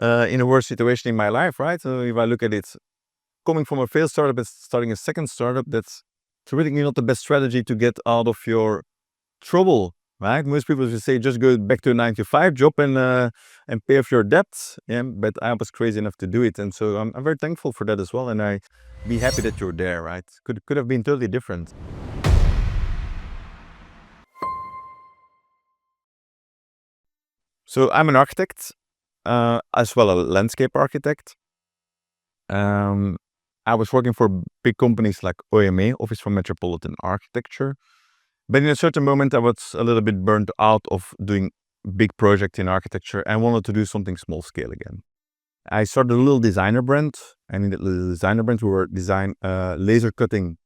in a worse situation in my life, right? So if I look at it, coming from a failed startup and starting a second startup, that's really not the best strategy to get out of your trouble, right? Most people just say just go back to a 9-to-5 job and pay off your debts. Yeah, but I was crazy enough to do it, and so I'm very thankful for that as well. And I be happy that you're there, right? Could have been totally different. So I'm an architect, as well a landscape architect. I was working for big companies like OMA, Office for Metropolitan Architecture. But in a certain moment, I was a little bit burnt out of doing big projects in architecture and wanted to do something small scale again. I started a little designer brand, and in that little designer brand, we were design laser cutting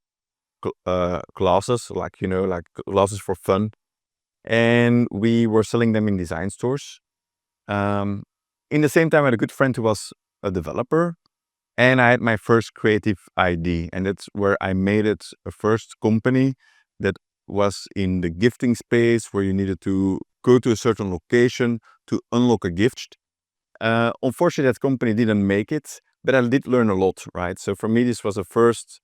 glasses, like glasses for fun, and we were selling them in design stores. In the same time, I had a good friend who was a developer, and I had my first creative ID, and that's where I made it a first company that was in the gifting space, where you needed to go to a certain location to unlock a gift. Unfortunately, that company didn't make it, but I did learn a lot, right? So for me, this was a first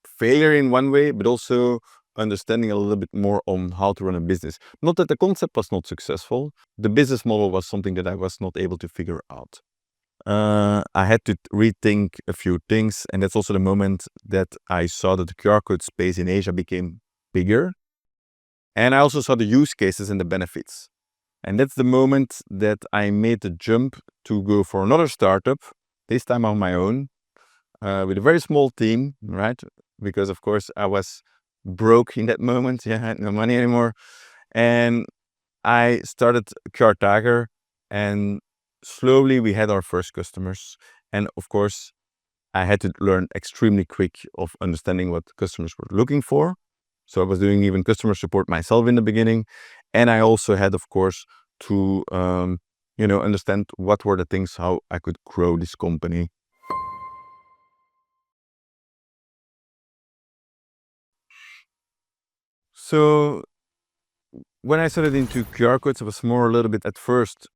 failure in one way, but also understanding a little bit more on how to run a business. Not that the concept was not successful, the business model was something that I was not able to figure out. I had to rethink a few things, and that's also the moment that I saw that the QR code space in Asia became bigger. And I also saw the use cases and the benefits. And that's the moment that I made the jump to go for another startup, this time on my own, with a very small team, right? Because of course I was broke in that moment. Yeah, I had no money anymore. And I started QRcodeGenerator, and slowly we had our first customers. And of course, I had to learn extremely quick of understanding what customers were looking for. So I was doing even customer support myself in the beginning. And I also had, of course, to understand what were the things, how I could grow this company. So when I started into QR codes, it was more a little bit at first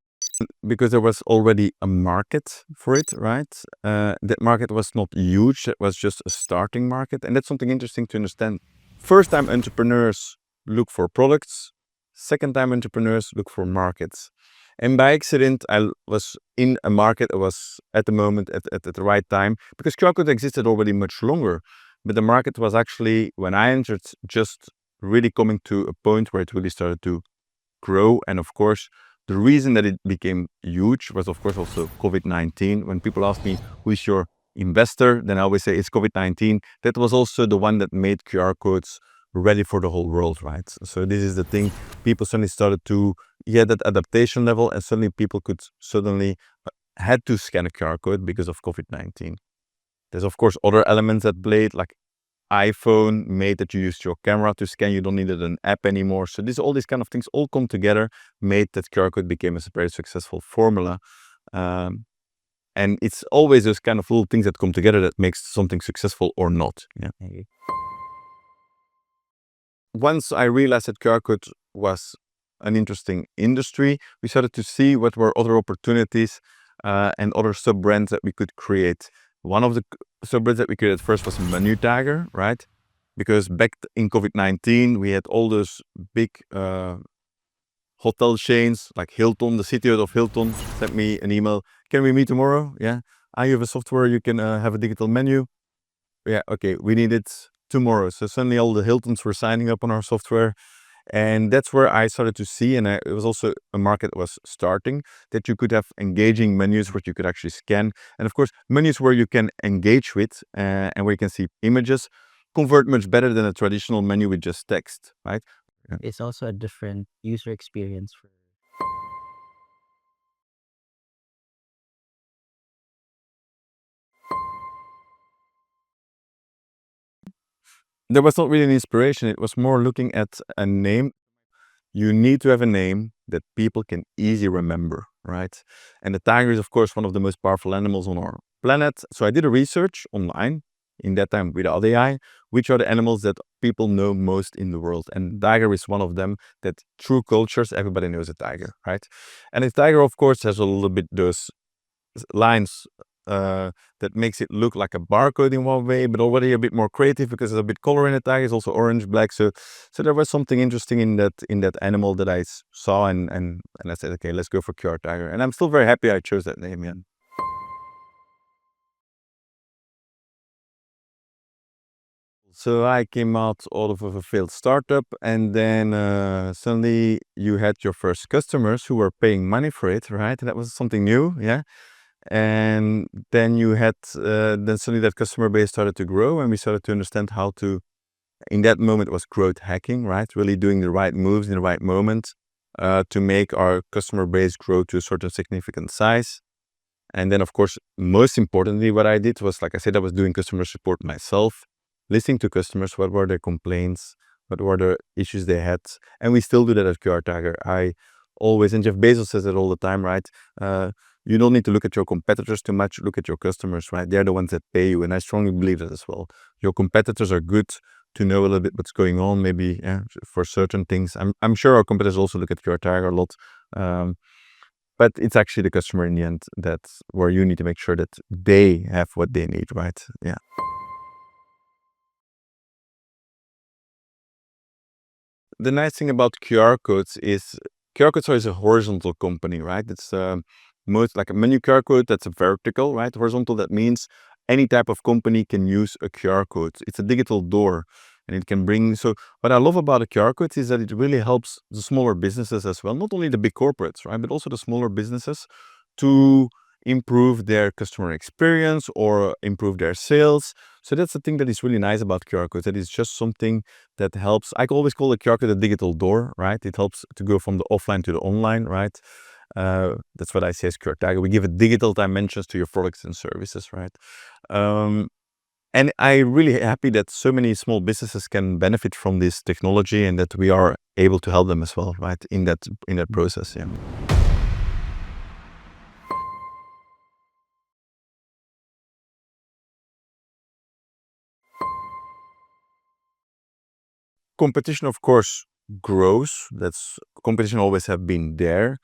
because there was already a market for it, right? That market was not huge. It was just a starting market. And that's something interesting to understand. First time entrepreneurs look for products. Second time entrepreneurs look for markets. And by accident, I was in a market. I was at the moment at the right time, because QR code existed already much longer. But the market was actually, when I entered, just really coming to a point where it really started to grow. And of course, the reason that it became huge was, of course, also COVID-19. When people ask me, who is your investor? Then I always say it's COVID-19. That was also the one that made QR codes ready for the whole world, right? So this is the thing. People suddenly started to, that adaptation level, and suddenly people could suddenly had to scan a QR code because of COVID-19. There's, of course, other elements that played, like iPhone made that you used your camera to scan. You don't need an app anymore. So all these kind of things all come together, made that QR code became a very successful formula. And it's always those kind of little things that come together that makes something successful or not. Yeah. Once I realized that QR code was an interesting industry, we started to see what were other opportunities and other sub-brands that we could create. One of the sub-brands that we created first was Menu Tagger, right? Because back in COVID-19, we had all those big hotel chains like Hilton. The CTO of Hilton sent me an email. Can we meet tomorrow? Yeah. I have a software. You can have a digital menu. Yeah. Okay. We need it tomorrow. So suddenly all the Hiltons were signing up on our software. And that's where I started to see, and it was also a market that was starting, that you could have engaging menus where you could actually scan. And of course, menus where you can engage with and where you can see images convert much better than a traditional menu with just text, right? Yeah. It's also a different user experience for. There was not really an inspiration. It was more looking at a name. You need to have a name that people can easily remember, right? And the tiger is, of course, one of the most powerful animals on our planet. So I did a research online, in that time without AI, which are the animals that people know most in the world. And tiger is one of them, that through cultures, everybody knows a tiger, right? And a tiger, of course, has a little bit those lines that makes it look like a barcode in one way, but already a bit more creative because there's a bit color in the tag. It's also orange, black. So there was something interesting in that animal that I saw, and I said, okay, let's go for QR Tiger. And I'm still very happy I chose that name. Yeah. So I came out of a failed startup, and then suddenly you had your first customers who were paying money for it, right? That was something new, yeah. And then you had, then suddenly that customer base started to grow, and we started to understand how to, in that moment, it was growth hacking, right? Really doing the right moves in the right moment to make our customer base grow to a certain significant size. And then, of course, most importantly, what I did was, like I said, I was doing customer support myself, listening to customers, what were their complaints, what were the issues they had. And we still do that at QR Tiger. I always, and Jeff Bezos says it all the time, right? You don't need to look at your competitors too much, look at your customers, right? They're the ones that pay you. And I strongly believe that as well. Your competitors are good to know a little bit what's going on, maybe for certain things. I'm sure our competitors also look at QR Tiger a lot. But it's actually the customer in the end that's where you need to make sure that they have what they need, right? Yeah. The nice thing about QR codes is QR codes is a horizontal company, right? It's most like a menu QR code that's a vertical, right? Horizontal, that means any type of company can use a QR code. It's a digital door, and it can bring. So what I love about a QR code is that it really helps the smaller businesses as well, not only the big corporates, right, but also the smaller businesses to improve their customer experience or improve their sales. So that's the thing that is really nice about QR codes. That is just something that helps. I always call the QR code a digital door, right? It helps to go from the offline to the online, right? That's what I say as QR Tiger. We give it digital dimensions to your products and services, right? And I'm really happy that so many small businesses can benefit from this technology, and that we are able to help them as well, right? In that process, yeah. Competition, of course, grows. That's competition always have been there.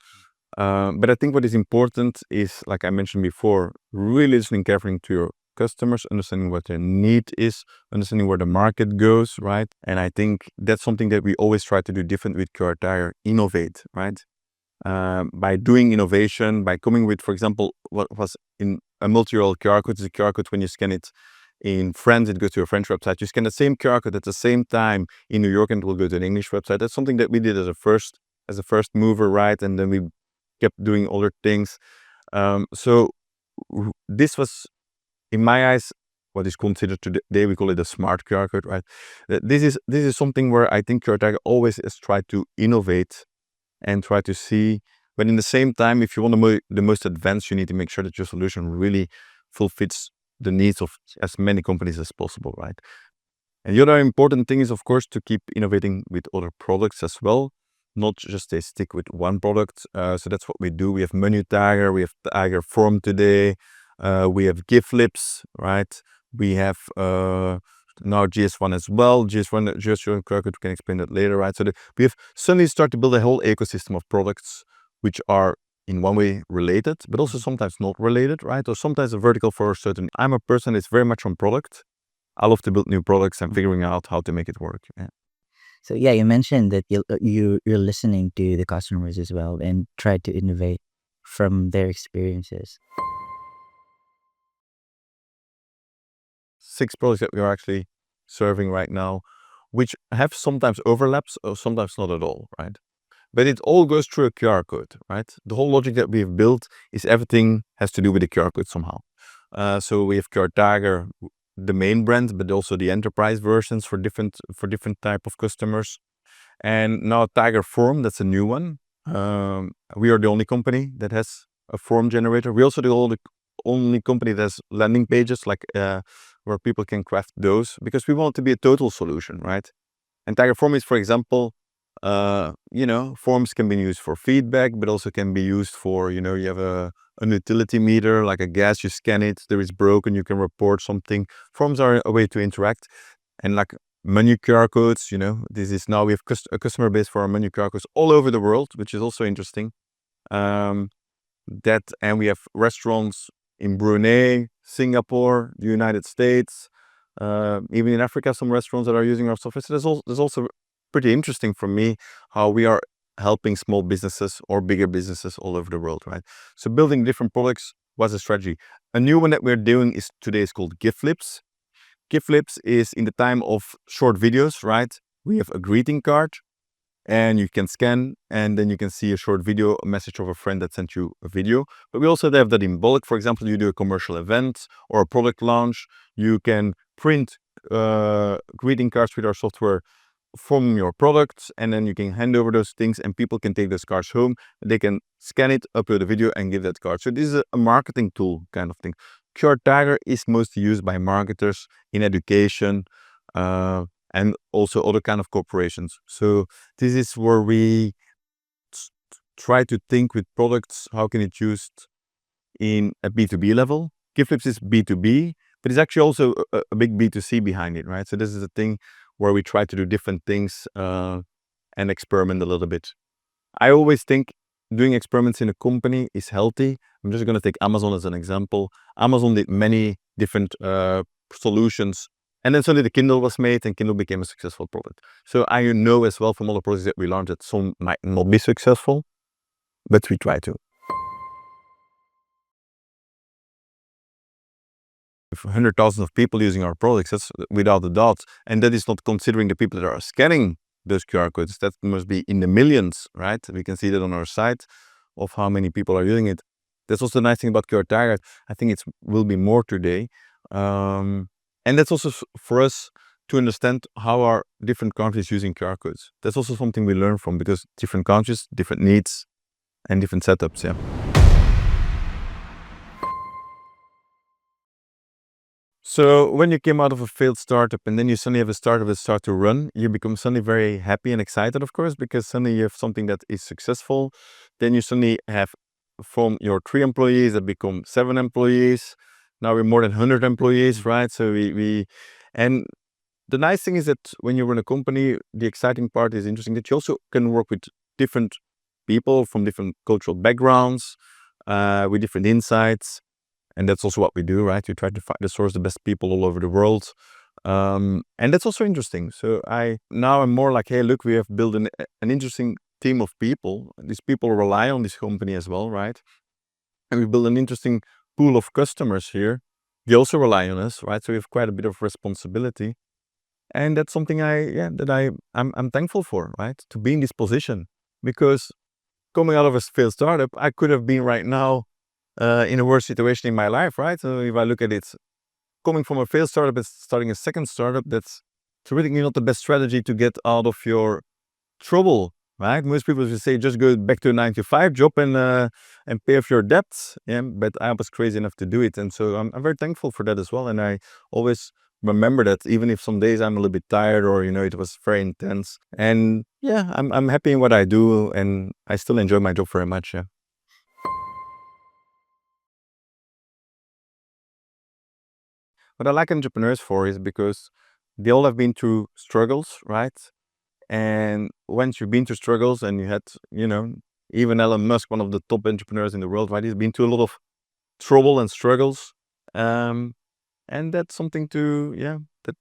But I think what is important is, like I mentioned before, really listening carefully to your customers, understanding what their need is, understanding where the market goes, right? And I think that's something that we always try to do different with QR Tire, innovate, right? By doing innovation, by coming with, for example, what was in a multi-role QR code is a QR code when you scan it in France, it goes to a French website. You scan the same QR code at the same time in New York, and it will go to an English website. That's something that we did as a first mover, right? And then we kept doing other things. So this was, in my eyes, what is considered today, we call it a smart QR code, right? This is something where I think QR Tag always has tried to innovate and try to see, but in the same time, if you want the most advanced, you need to make sure that your solution really fulfills the needs of as many companies as possible, right? And the other important thing is, of course, to keep innovating with other products as well, not just stay stick with one product. So that's what we do. We have Menu Tiger, we have Tiger Form today, we have GIF Lips, right? We have now GS1 as well. GS1, GS1 QRcode, we can explain that later, right? So we have suddenly started to build a whole ecosystem of products which are in one way related, but also sometimes not related, right? Or sometimes a vertical for a certain. I'm a person that's very much on product. I love to build new products and figuring out how to make it work. Yeah. So yeah, you mentioned that you're listening to the customers as well and try to innovate from their experiences. 6 products that we are actually serving right now, which have sometimes overlaps or sometimes not at all, right? But it all goes through a QR code, right? The whole logic that we've built is everything has to do with the QR code somehow. So we have QR Tiger, the main brand, but also the enterprise versions for different type of customers. And now Tiger Form, that's a new one. We are the only company that has a form generator. We also the only company that has landing pages, like where people can craft those, because we want it to be a total solution, right? And Tiger Form is, for example, forms can be used for feedback, but also can be used for, you have an utility meter, like a gas, you scan it, there is broken, you can report something. Forms are a way to interact. And like menu QR codes, this is now we have a customer base for our menu QR codes all over the world, which is also interesting. And we have restaurants in Brunei, Singapore, the United States, even in Africa, some restaurants that are using our software. So there's also pretty interesting for me how we are helping small businesses or bigger businesses all over the world, right? So building different products was a strategy. A new one that we're doing today is called gift flips. Gift flips is in the time of short videos, right? We have a greeting card and you can scan and then you can see a short video, a message of a friend that sent you a video. But we also have that in bulk. For example, you do a commercial event or a product launch, you can print greeting cards with our software from your products, and then you can hand over those things and people can take those cards home. They can scan it, upload a video and give that card. So this is a marketing tool kind of thing. QRcodeGenerator is mostly used by marketers in education and also other kind of corporations. So this is where we try to think with products, how can it used in a B2B level. GiftFlips is B2B, but it's actually also a big B2C behind it, right? So this is a thing where we try to do different things and experiment a little bit. I always think doing experiments in a company is healthy. I'm just going to take Amazon as an example. Amazon did many different solutions, and then suddenly the Kindle was made and Kindle became a successful product. So I know as well from all the products that we launched that some might not be successful, but we try to. Hundred thousands of people using our products, that's without a doubt. And that is not considering the people that are scanning those QR codes. That must be in the millions, right? We can see that on our site of how many people are using it. That's also the nice thing about QRcodeGenerator. I think it will be more today. And that's also for us to understand how are different countries using QR codes. That's also something we learn from, because different countries, different needs and different setups, yeah. So when you came out of a failed startup and then you suddenly have a startup that starts to run, you become suddenly very happy and excited, of course, because suddenly you have something that is successful. Then you suddenly have from your 3 employees that become 7 employees. Now we're more than 100 employees, right? So and the nice thing is that when you run a company, the exciting part is interesting that you also can work with different people from different cultural backgrounds, with different insights. And that's also what we do, right? We try to find the source, the best people all over the world. And that's also interesting. So now I'm more like, hey, look, we have built an interesting team of people. These people rely on this company as well, right? And we build an interesting pool of customers here. They also rely on us, right? So we have quite a bit of responsibility. And that's something I'm thankful for, right? To be in this position. Because coming out of a failed startup, I could have been right now in a worse situation in my life, right? So if I look at it, coming from a failed startup and starting a second startup, that's really not the best strategy to get out of your trouble, right? Most people would say just go back to a 9-to-5 job and pay off your debts. Yeah, but I was crazy enough to do it, and so I'm very thankful for that as well. And I always remember that, even if some days I'm a little bit tired or it was very intense. And yeah, I'm happy in what I do, and I still enjoy my job very much. Yeah. What I like entrepreneurs for is because they all have been through struggles, right? And once you've been through struggles and you had, even Elon Musk, one of the top entrepreneurs in the world, right? He's been through a lot of trouble and struggles. And that's something that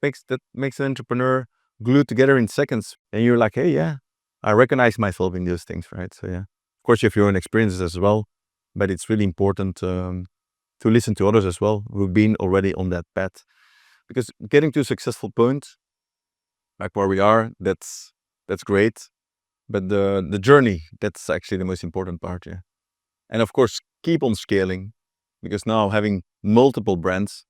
makes an entrepreneur glued together in seconds. And you're like, hey, yeah, I recognize myself in those things, right? So yeah, of course you have your own experiences as well, but it's really important to listen to others as well who've been already on that path, because getting to a successful point like where we are, that's great, but the journey, that's actually the most important part. Yeah. And of course keep on scaling, because now having multiple brands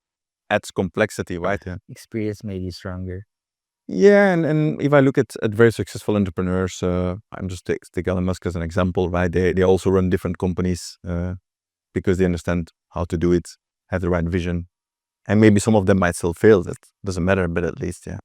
adds complexity, right? Yeah. Experience made you stronger. Yeah, and if I look at very successful entrepreneurs, I'm just take Elon Musk as an example, right? They also run different companies because they understand how to do it, have the right vision. And maybe some of them might still fail. That doesn't matter, but at least, yeah.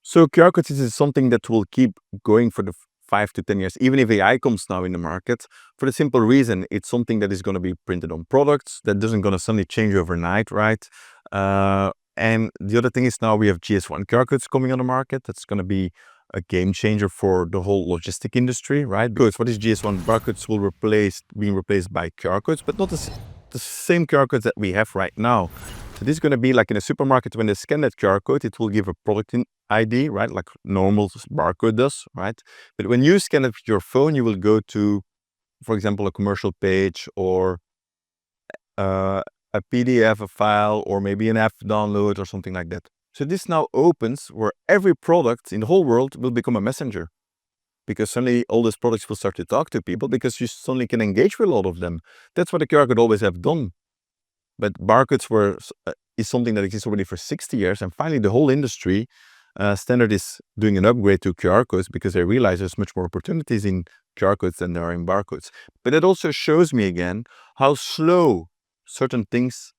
So QR codes is something that will keep going for the 5 to 10 years, even if AI comes now in the market, for the simple reason it's something that is going to be printed on products, that doesn't going to suddenly change overnight, right? And the other thing is now we have GS1 QR codes coming on the market. That's going to be a game changer for the whole logistic industry, right? Because what is GS1? Barcodes will being replaced by QR codes, but not the same QR codes that we have right now. So this is going to be like in a supermarket, when they scan that QR code, it will give a product ID, right? Like normal barcode does, right? But when you scan it with your phone, you will go to, for example, a commercial page or a PDF, a file, or maybe an app download or something like that. So this now opens where every product in the whole world will become a messenger, because suddenly all these products will start to talk to people because you suddenly can engage with a lot of them. That's what the QR code always have done. But barcodes is something that exists already for 60 years. And finally, the whole industry standard is doing an upgrade to QR codes because they realize there's much more opportunities in QR codes than there are in barcodes. But it also shows me again how slow certain things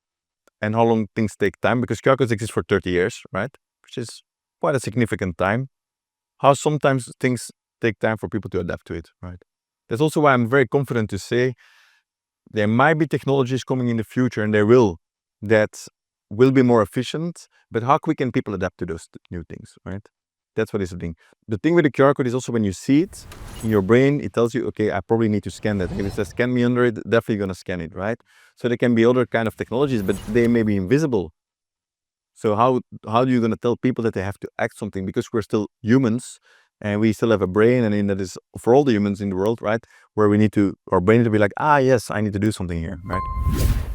and how long things take time, because QR codes exist for 30 years, right? Which is quite a significant time. How sometimes things take time for people to adapt to it, right? That's also why I'm very confident to say there might be technologies coming in the future, and that will be more efficient, but how quick can people adapt to those new things, right? That's what is the thing. The thing with the QR code is also when you see it in your brain, it tells you, okay, I probably need to scan that. If it says scan me under it, definitely going to scan it, right? So there can be other kind of technologies, but they may be invisible. So how are you going to tell people that they have to act something? Because we're still humans and we still have a brain, and that is for all the humans in the world, right? Where our brain to be like, yes, I need to do something here, right?